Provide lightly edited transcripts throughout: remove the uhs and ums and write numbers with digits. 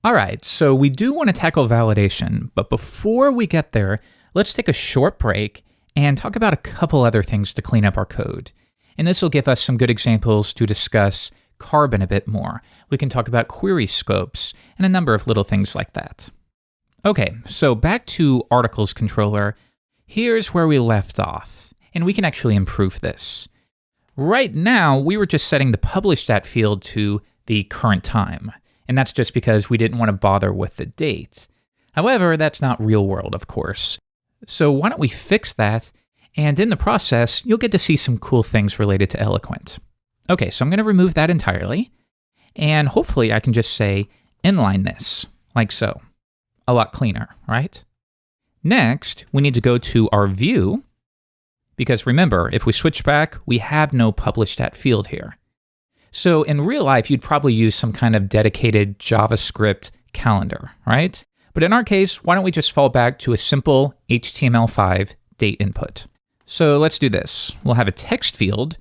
All right, so we do want to tackle validation, but before we get there, let's take a short break and talk about a couple other things to clean up our code. And this will give us some good examples to discuss Carbon a bit more. We can talk about query scopes and a number of little things like that. Okay, so back to articles controller. Here's where we left off, and we can actually improve this. Right now, we were just setting the published at field to the current time, and that's just because we didn't want to bother with the date. However, that's not real world, of course. So why don't we fix that, and in the process, you'll get to see some cool things related to Eloquent. Okay, so I'm going to remove that entirely, and hopefully I can just say inline this, like so. A lot cleaner, right? Next, we need to go to our view, because remember, if we switch back, we have no published at field here. So in real life, you'd probably use some kind of dedicated JavaScript calendar, right? But in our case, why don't we just fall back to a simple HTML5 date input? So let's do this. We'll have a text field,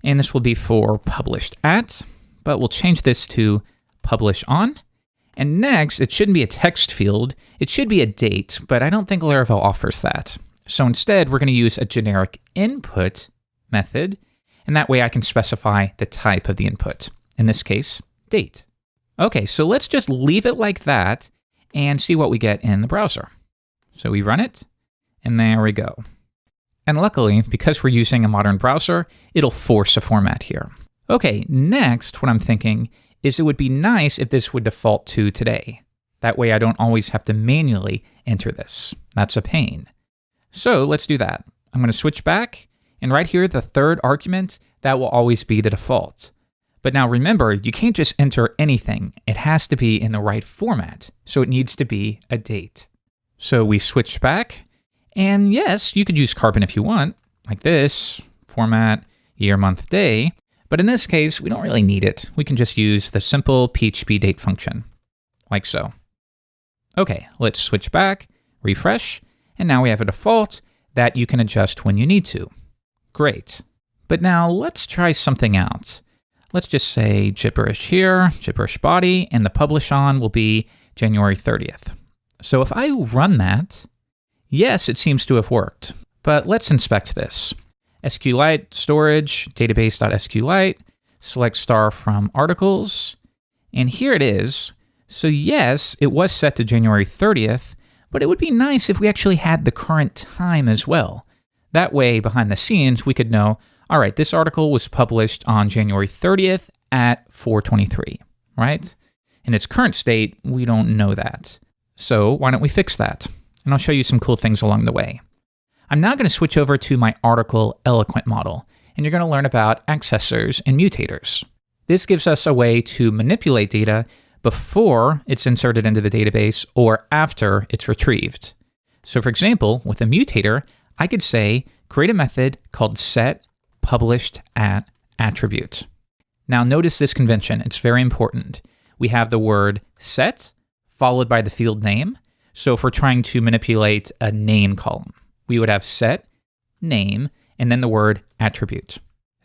and this will be for published at, but we'll change this to publish on. And next, it shouldn't be a text field, it should be a date, but I don't think Laravel offers that. So instead, we're going to use a generic input method, and that way I can specify the type of the input. In this case, date. Okay, so let's just leave it like that and see what we get in the browser. So we run it, and there we go. And luckily, because we're using a modern browser, it'll force a format here. Okay, next, what I'm thinking is it would be nice if this would default to today. That way I don't always have to manually enter this. That's a pain. So let's do that. I'm going to switch back, and right here, the third argument, that will always be the default. But now remember, you can't just enter anything. It has to be in the right format, so it needs to be a date. So we switch back, and yes, you could use Carbon if you want, like this, format, year, month, day. But in this case, we don't really need it. We can just use the simple PHP date function, like so. Okay, let's switch back, refresh, and now we have a default that you can adjust when you need to. Great. But now let's try something out. Let's just say gibberish here, gibberish body, and the publish on will be January 30th. So if I run that, yes, it seems to have worked. But let's inspect this. SQLite storage, database.sqlite, select star from articles, and here it is. So yes, it was set to January 30th, but it would be nice if we actually had the current time as well. That way, behind the scenes, we could know, all right, this article was published on January 30th at 4:23, right? In its current state, we don't know that. So why don't we fix that? And I'll show you some cool things along the way. I'm now going to switch over to my article Eloquent model, and you're going to learn about accessors and mutators. This gives us a way to manipulate data before it's inserted into the database or after it's retrieved. So for example, with a mutator, I could say, create a method called setPublishedAttribute. Now notice this convention, it's very important. We have the word set followed by the field name. So if we're trying to manipulate a name column, we would have set, name, and then the word attribute.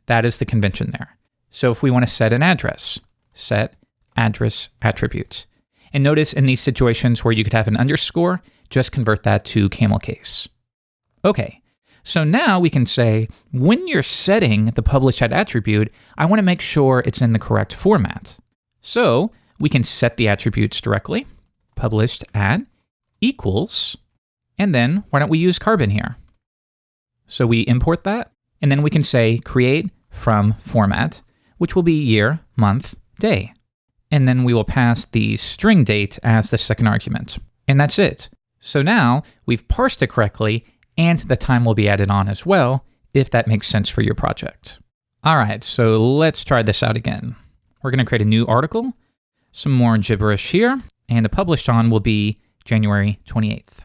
That is the convention there. So if we want to set an address, set address attribute. And notice in these situations where you could have an underscore, just convert that to camel case. Okay, so now we can say, when you're setting the publish at attribute, I want to make sure it's in the correct format. So we can set the attributes directly, published at equals, and then why don't we use Carbon here? So we import that, and then we can say create from format, which will be year, month, day. And then we will pass the string date as the second argument. And that's it. So now we've parsed it correctly, and the time will be added on as well, if that makes sense for your project. All right, so let's try this out again. We're going to create a new article, some more gibberish here, and the published on will be January 28th.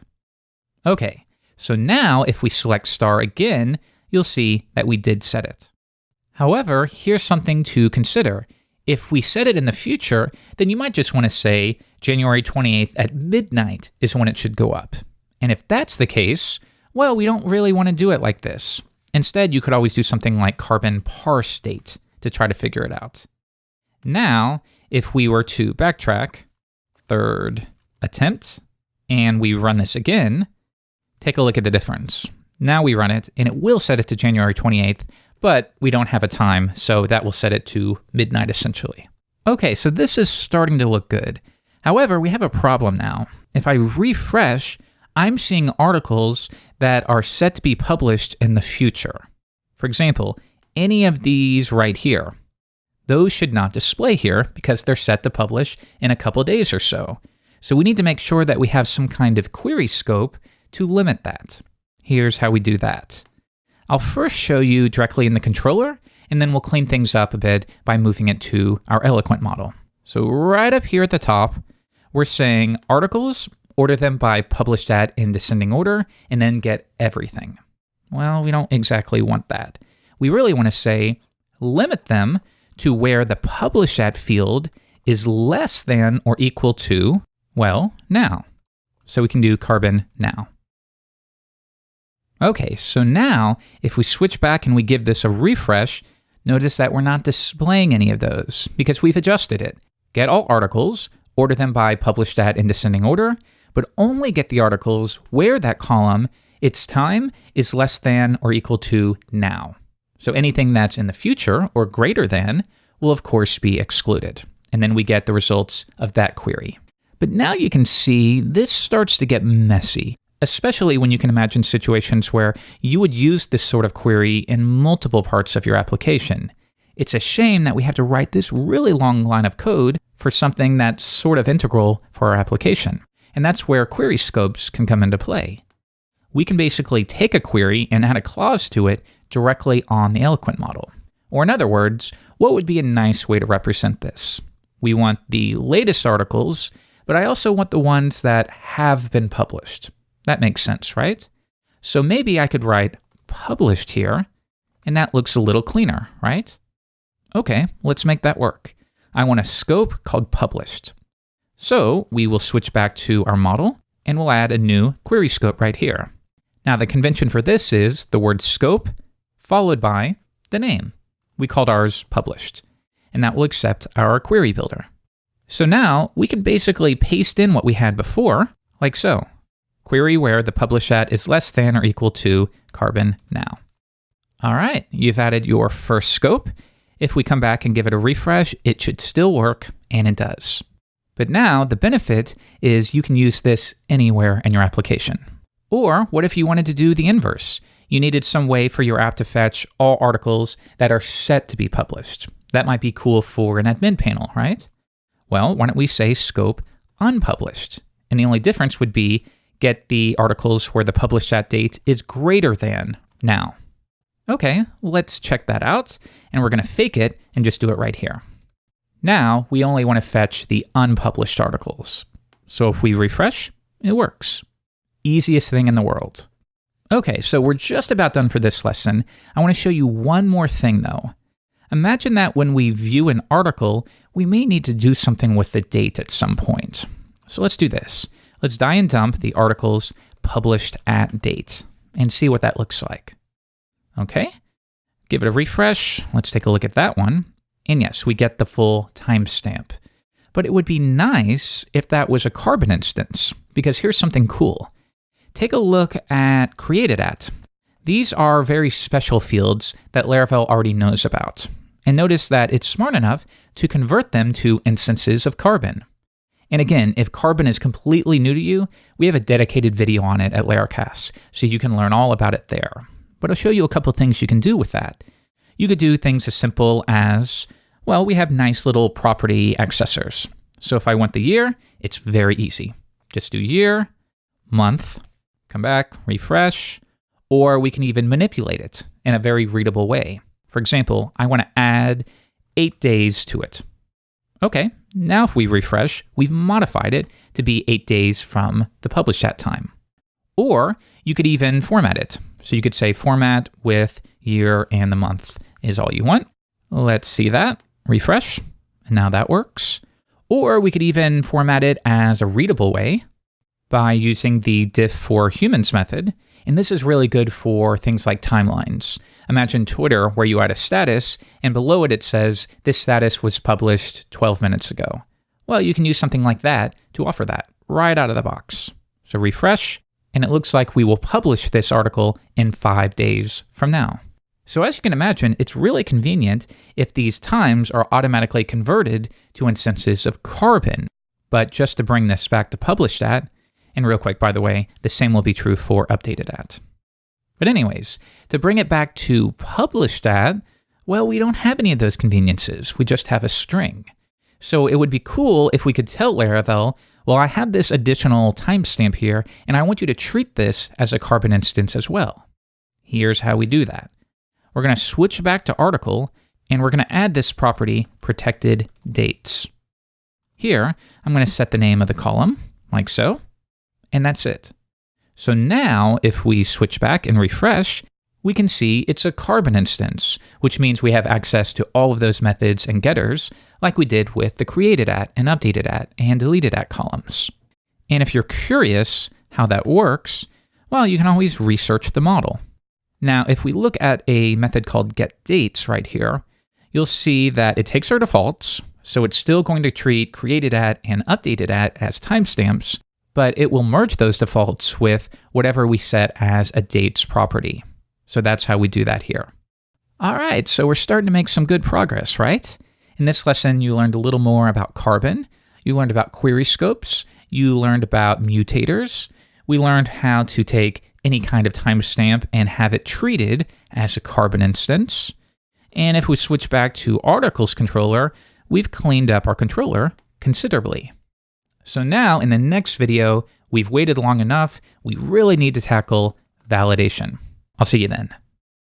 Okay, so now if we select star again, you'll see that we did set it. However, here's something to consider. If we set it in the future, then you might just want to say January 28th at midnight is when it should go up. And if that's the case, well, we don't really want to do it like this. Instead, you could always do something like Carbon parse date to try to figure it out. Now, if we were to backtrack third attempt, and we run this again, take a look at the difference. Now we run it, and it will set it to January 28th, but we don't have a time, so that will set it to midnight essentially. Okay, so this is starting to look good. However, we have a problem now. If I refresh, I'm seeing articles that are set to be published in the future. For example, any of these right here. Those should not display here because they're set to publish in a couple days or so. So we need to make sure that we have some kind of query scope to limit that. Here's how we do that. I'll first show you directly in the controller, and then we'll clean things up a bit by moving it to our Eloquent model. So right up here at the top, we're saying articles, order them by published at in descending order, and then get everything. Well, we don't exactly want that. We really want to say limit them to where the published at field is less than or equal to, well, now. So we can do carbon now. Okay, so now if we switch back and we give this a refresh, notice that we're not displaying any of those because we've adjusted it. Get all articles, order them by published at in descending order, but only get the articles where that column, its time, is less than or equal to now. So anything that's in the future or greater than will of course be excluded. And then we get the results of that query. But now you can see this starts to get messy, especially when you can imagine situations where you would use this sort of query in multiple parts of your application. It's a shame that we have to write this really long line of code for something that's sort of integral for our application. And that's where query scopes can come into play. We can basically take a query and add a clause to it directly on the Eloquent model. Or in other words, what would be a nice way to represent this? We want the latest articles, but I also want the ones that have been published. That makes sense, right? So maybe I could write published here, and that looks a little cleaner, right? Okay, let's make that work. I want a scope called published. So we will switch back to our model, and we'll add a new query scope right here. Now the convention for this is the word scope followed by the name. We called ours published, and that will accept our query builder. So now we can basically paste in what we had before, like so. Query where the published at is less than or equal to carbon now. All right, you've added your first scope. If we come back and give it a refresh, it should still work, and it does. But now the benefit is you can use this anywhere in your application. Or what if you wanted to do the inverse? You needed some way for your app to fetch all articles that are set to be published. That might be cool for an admin panel, right? Well, why don't we say scope unpublished? And the only difference would be get the articles where the published at date is greater than now. Okay, let's check that out, and we're going to fake it and just do it right here. Now, we only want to fetch the unpublished articles. So if we refresh, it works. Easiest thing in the world. Okay, so we're just about done for this lesson. I want to show you one more thing though. Imagine that when we view an article, we may need to do something with the date at some point. So let's do this. Let's die and dump the articles published at date and see what that looks like. Okay, give it a refresh. Let's take a look at that one. And yes, we get the full timestamp. But it would be nice if that was a carbon instance, because here's something cool. Take a look at created at. These are very special fields that Laravel already knows about. And notice that it's smart enough to convert them to instances of carbon. And again, if carbon is completely new to you, we have a dedicated video on it at Laracast, so you can learn all about it there. But I'll show you a couple things you can do with that. You could do things as simple as, well, we have nice little property accessors. So if I want the year, it's very easy. Just do year, month, come back, refresh, or we can even manipulate it in a very readable way. For example, I want to add 8 days to it. Okay, now if we refresh, we've modified it to be 8 days from the published at time. Or you could even format it. So you could say format with year and the month is all you want. Let's see that. Refresh. And now that works. Or we could even format it as a readable way by using the diff for humans method. And this is really good for things like timelines. Imagine Twitter where you add a status and below it, it says this status was published 12 minutes ago. Well, you can use something like that to offer that right out of the box. So refresh, and it looks like we will publish this article in 5 days from now. So as you can imagine, it's really convenient if these times are automatically converted to instances of Carbon. But just to bring this back to published at, and real quick, by the way, the same will be true for updated at. But anyways, to bring it back to published at, well, we don't have any of those conveniences. We just have a string. So it would be cool if we could tell Laravel, well, I have this additional timestamp here, and I want you to treat this as a Carbon instance as well. Here's how we do that. We're going to switch back to article, and we're going to add this property, protected dates. Here, I'm going to set the name of the column, like so, and that's it. So now, if we switch back and refresh, we can see it's a Carbon instance, which means we have access to all of those methods and getters, like we did with the created at and updated at and deleted at columns. And if you're curious how that works, well, you can always research the model. Now, if we look at a method called getDates right here, you'll see that it takes our defaults, so it's still going to treat created at and updated at as timestamps, but it will merge those defaults with whatever we set as a dates property. So that's how we do that here. All right, so we're starting to make some good progress, right? In this lesson, you learned a little more about Carbon, you learned about query scopes, you learned about mutators, we learned how to take any kind of timestamp and have it treated as a Carbon instance. And if we switch back to articles controller, we've cleaned up our controller considerably. So now in the next video, we've waited long enough, we really need to tackle validation. I'll see you then.